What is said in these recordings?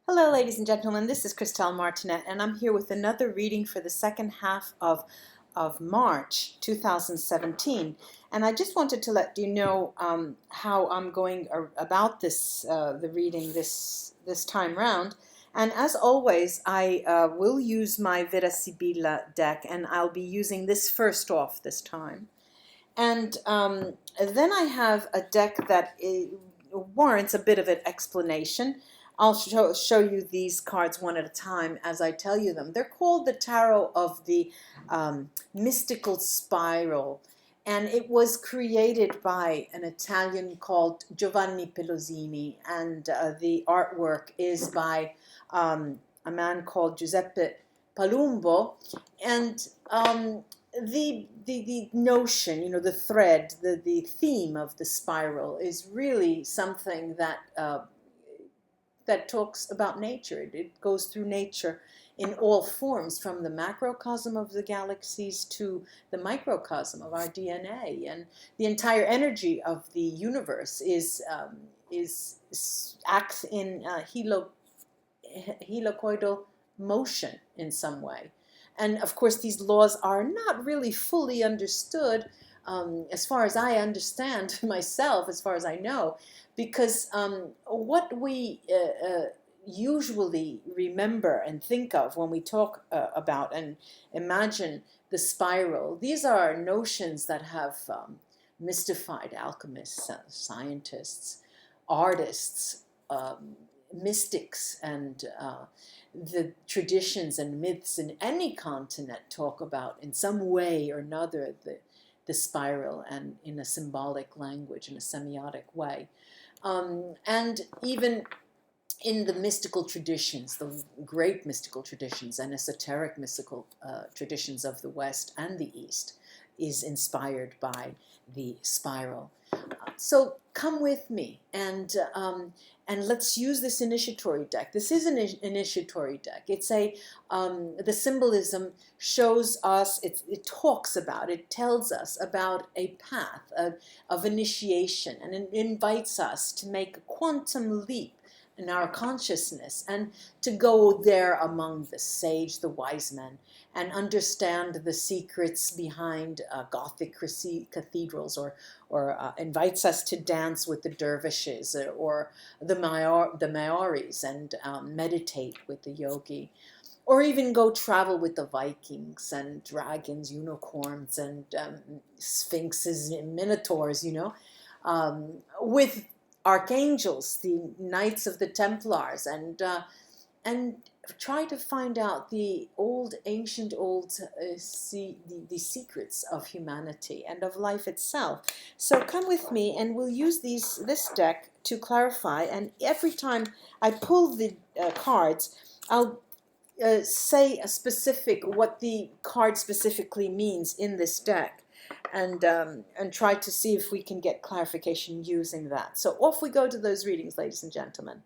Hello, ladies and gentlemen. This is Christelle Martinette, and I'm here with another reading for the second half of March 2017. And I just wanted to let you know how I'm going about this the reading this time round. And as always, I will use my Vera Sibilla deck, and I'll be using this first off this time. And then I have a deck that warrants a bit of an explanation. I'll show you these cards one at a time as I tell you them. They're called the Tarot of the Mystical Spiral, and it was created by an Italian called Giovanni Pelosini, and the artwork is by a man called Giuseppe Palumbo, and the notion, the thread, the theme of the spiral is really something that that talks about nature. It goes through nature in all forms, from the macrocosm of the galaxies to the microcosm of our DNA, and the entire energy of the universe acts in helicoidal motion in some way. And of course, these laws are not really fully understood, as far as I understand myself, as far as I know, because what we usually remember and think of when we talk about and imagine the spiral, these are notions that have mystified alchemists, scientists, artists, mystics, and the traditions and myths in any continent talk about in some way or another the spiral, and in a symbolic language, in a semiotic way. And even in the mystical traditions, the great mystical traditions and esoteric mystical traditions of the West and the East, is inspired by the spiral. So come with me, and let's use this initiatory deck. This is an initiatory deck. It's the symbolism shows us, it talks about, it tells us about a path of initiation, and it invites us to make a quantum leap in our consciousness, and to go there among the sage, the wise men, and understand the secrets behind Gothic cathedrals, or invites us to dance with the dervishes, or the Maoris, and meditate with the yogi, or even go travel with the Vikings, and dragons, unicorns, and sphinxes, and minotaurs, with archangels, the Knights of the Templars, and try to find out the ancient the secrets of humanity and of life itself. So come with me, and we'll use this deck to clarify. And every time I pull the cards, I'll say what the card specifically means in this deck, and try to see if we can get clarification using that. So off we go to those readings, ladies and gentlemen.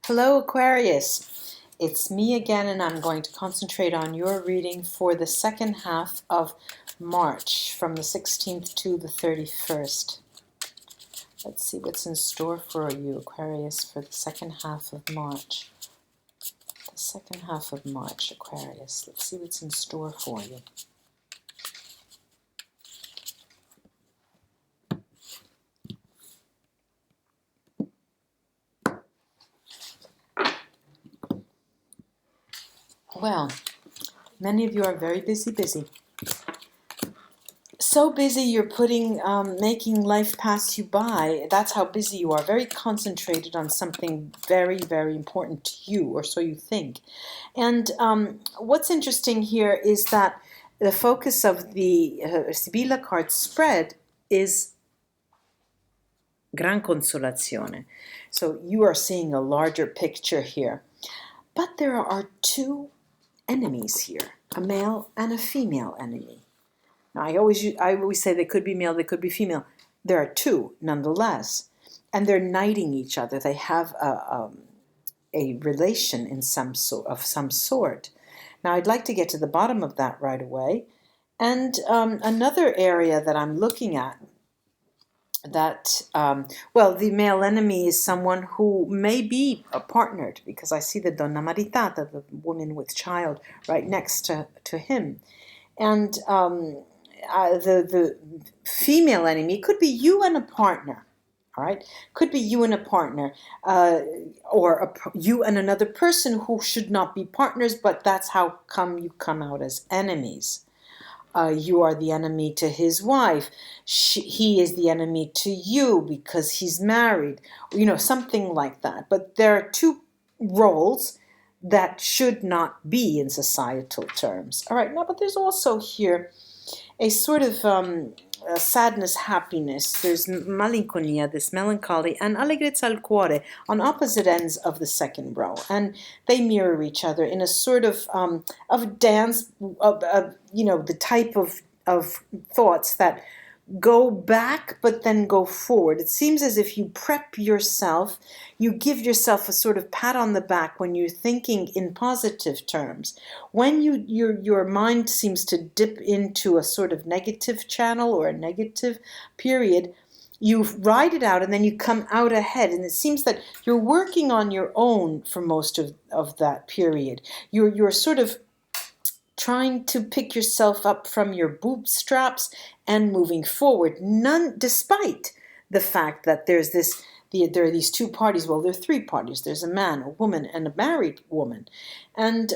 Hello, Aquarius. It's me again, and I'm going to concentrate on your reading for the second half of March, from the 16th to the 31st. Let's see what's in store for you, Aquarius, for the second half of March. The second half of March, Aquarius. Let's see what's in store for you. Well, many of you are very busy. So busy you're making life pass you by. That's how busy you are. Very concentrated on something very, very important to you, or so you think. And what's interesting here is that the focus of the Sibilla card spread is Gran Consolazione. So you are seeing a larger picture here. But there are two enemies here, a male and a female enemy. Now, I always say they could be male, they could be female. There are two, nonetheless, and they're knighting each other. They have a relation of some sort. Now, I'd like to get to the bottom of that right away. And another area that I'm looking at that, well, the male enemy is someone who may be partnered, because I see the donna maritata, the woman with child, right next to him. And the female enemy could be you and a partner. All right, could be you and a partner, or you and another person who should not be partners, but that's how come you come out as enemies. You are the enemy to his wife. He is the enemy to you because he's married. Something like that. But there are two roles that should not be in societal terms. All right, now, but there's also here a sort of sadness, happiness. There's malinconia, this melancholy, and allegrezza al cuore on opposite ends of the second row, and they mirror each other in a sort of dance of the type of thoughts that go back but then go forward. It seems as if you prep yourself, you give yourself a sort of pat on the back when you're thinking in positive terms. When your mind seems to dip into a sort of negative channel or a negative period, you ride it out and then you come out ahead. And it seems that you're working on your own for most of that period. You're sort of trying to pick yourself up from your bootstraps and moving forward, despite the fact that there are these two parties. Well, there are three parties. There's a man, a woman, and a married woman. And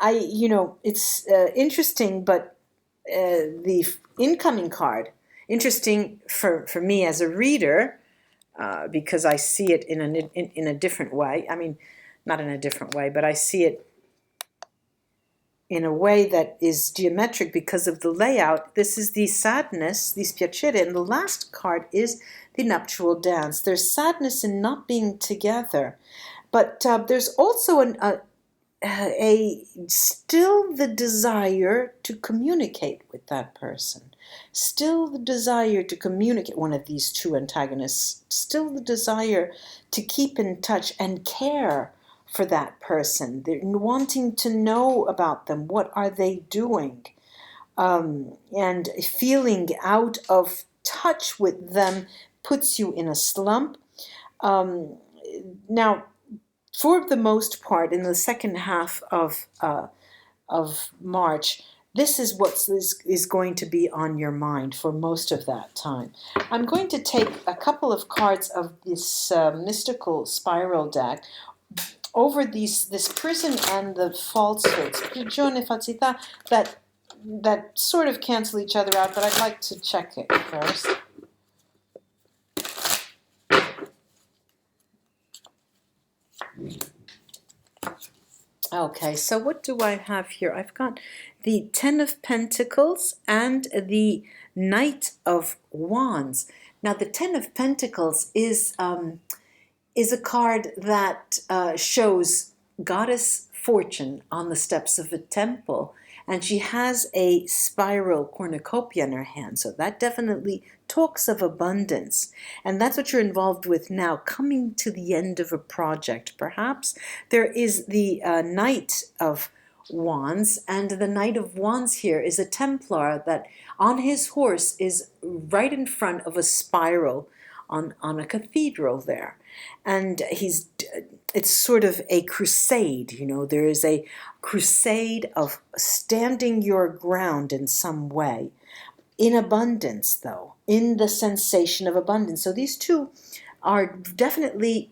it's interesting, but the incoming card, interesting for me as a reader, because I see it in a different way. I mean, not in a different way, but I see it in a way that is geometric because of the layout. This is the sadness, the spiacere, and the last card is the nuptial dance. There's sadness in not being together, but there's also still the desire to communicate with that person, still the desire to communicate, one of these two antagonists, still the desire to keep in touch and care for that person. They're wanting to know about them. What are they doing? And feeling out of touch with them puts you in a slump. Now, for the most part, in the second half of March, this is what is going to be on your mind for most of that time. I'm going to take a couple of cards of this mystical spiral deck over this prison and the falsehoods, prigione, falsità, that sort of cancel each other out, but I'd like to check it first. Okay, so what do I have here? I've got the Ten of Pentacles and the Knight of Wands. Now, the Ten of Pentacles is a card that shows Goddess Fortune on the steps of a temple, and she has a spiral cornucopia in her hand, so that definitely talks of abundance, and that's what you're involved with now, coming to the end of a project. Perhaps there is the Knight of Wands, and the Knight of Wands here is a Templar that on his horse is right in front of a spiral on a cathedral there, and it's sort of a crusade. There is a crusade of standing your ground in some way, in abundance, though, in the sensation of abundance. So these two are definitely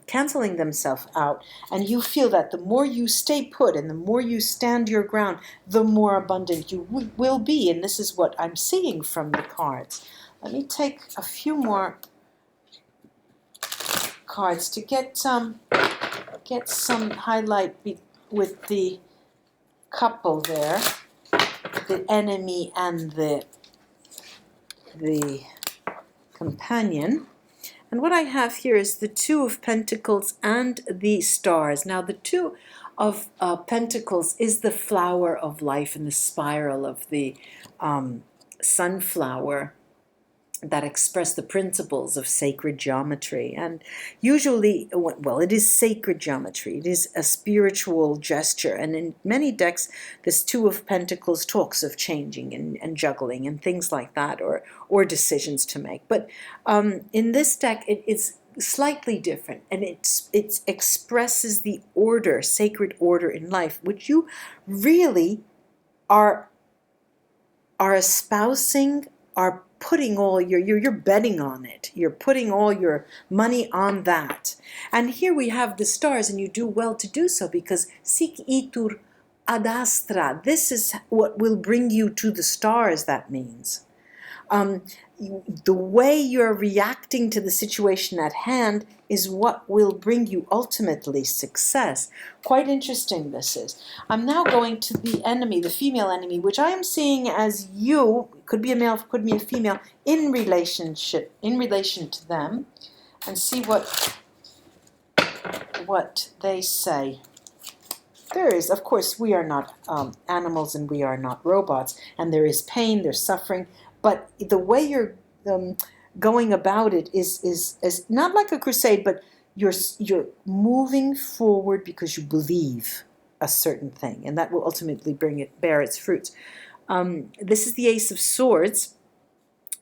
canceling themselves out, and you feel that the more you stay put and the more you stand your ground, the more abundant you will be, and this is what I'm seeing from the cards. Let me take a few more cards to get some highlight with the couple there, the enemy and the companion. And what I have here is the Two of Pentacles and the Stars. Now, the Two of Pentacles is the flower of life and the spiral of the sunflower. that express the principles of sacred geometry. And usually, well, it is sacred geometry. It is a spiritual gesture. And in many decks, this Two of Pentacles talks of changing and juggling and things like that, or decisions to make. But in this deck, it is slightly different, and it expresses the order, sacred order in life, which you really are espousing, are putting all you're betting on it. You're putting all your money on that. And here we have the stars, and you do well to do so, because sic itur ad astra, this is what will bring you to the stars. That means the way you're reacting to the situation at hand is what will bring you ultimately success. Quite interesting this is. I'm now going to the enemy, the female enemy, which I am seeing as you, could be a male, could be a female, in relation to them, and see what they say. There is, of course, we are not animals, and we are not robots, and there is pain, there's suffering, but the way you're going about it is not like a crusade, but you're moving forward because you believe a certain thing, and that will ultimately bear its fruits. This is the Ace of Swords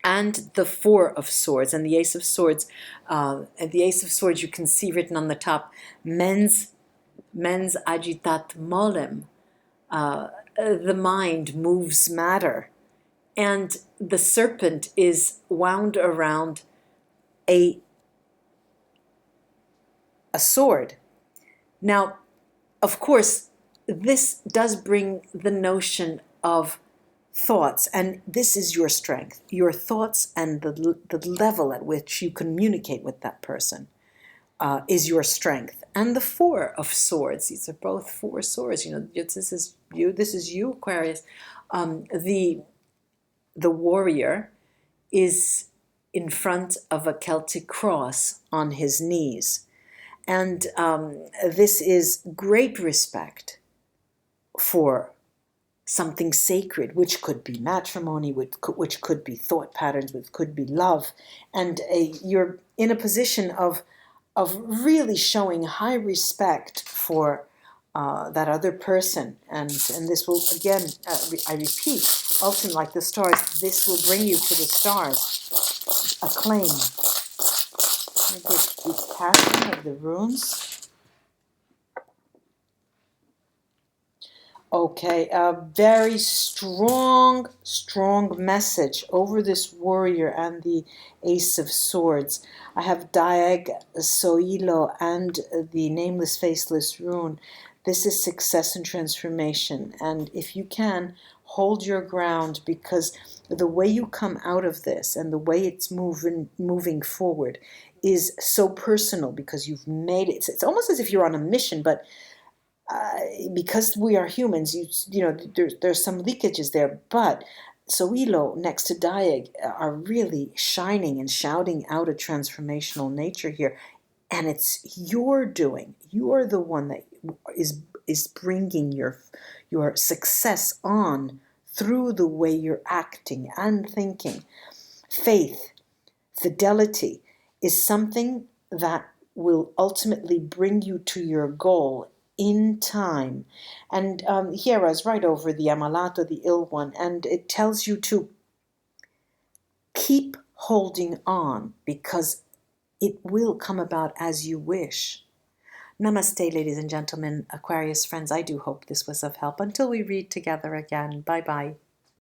and the Four of Swords, and the Ace of Swords. You can see written on the top, mens agitat molem. The mind moves matter. And the serpent is wound around a sword. Now, of course, this does bring the notion of thoughts, and this is your strength. Your thoughts and the level at which you communicate with that person is your strength. And the Four of Swords, these are both four swords. You know, this is you, Aquarius. The warrior is in front of a Celtic cross on his knees. And this is great respect for something sacred, which could be matrimony, which could be thought patterns, which could be love. And you're in a position of really showing high respect for that other person. And this will, again, I repeat, ultimately, like the stars, this will bring you to the stars. Acclaim. The passion of the runes. Okay, a very strong message over this warrior and the Ace of Swords. I have Diag, Soilo, and the Nameless Faceless Rune. This is success and transformation. And if you can, hold your ground, because the way you come out of this and the way it's moving forward is so personal, because you've made it. It's almost as if you're on a mission, but because we are humans, you know, there's some leakages there, but Soilo next to Diag are really shining and shouting out a transformational nature here, and it's your doing. You are the one that is bringing your success on through the way you're acting and thinking. Faith, fidelity is something that will ultimately bring you to your goal in time. And Hera is right over the Amalato, the ill one, and it tells you to keep holding on, because it will come about as you wish. Namaste, ladies and gentlemen, Aquarius friends. I do hope this was of help. Until we read together again, bye-bye.